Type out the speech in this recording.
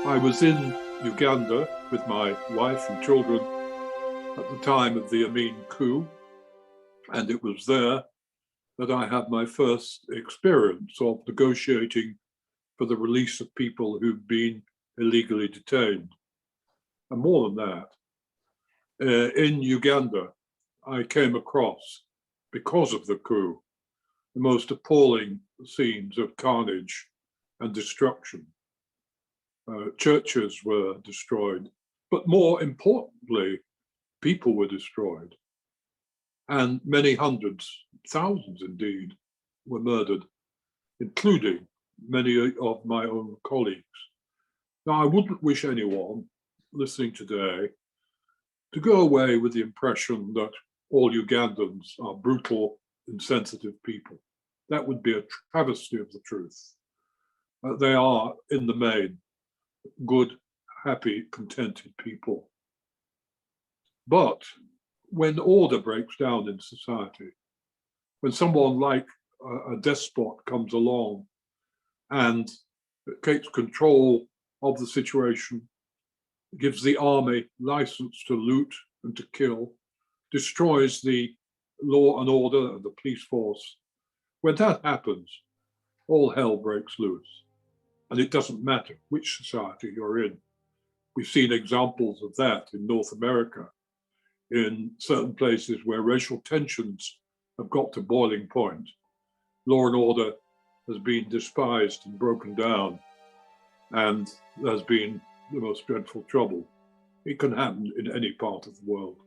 I was in Uganda with my wife and children at the time of the Amin coup, and it was there that I had my first experience of negotiating for the release of people who'd been illegally detained. And more than that, in Uganda, I came across, because of the coup, the most appalling scenes of carnage and destruction. Churches were destroyed, but more importantly, people were destroyed. And many hundreds, thousands indeed, were murdered, including many of my own colleagues. Now, I wouldn't wish anyone listening today to go away with the impression that all Ugandans are brutal, insensitive people. That would be a travesty of the truth. They are, in the main, good, happy, contented people. But when order breaks down in society, when someone like a despot comes along and takes control of the situation, gives the army license to loot and to kill, destroys the law and order and the police force, when that happens, all hell breaks loose. And it doesn't matter which society you're in. We've seen examples of that in North America, in certain places where racial tensions have got to boiling point. Law and order has been despised and broken down, and there's been the most dreadful trouble. It can happen in any part of the world.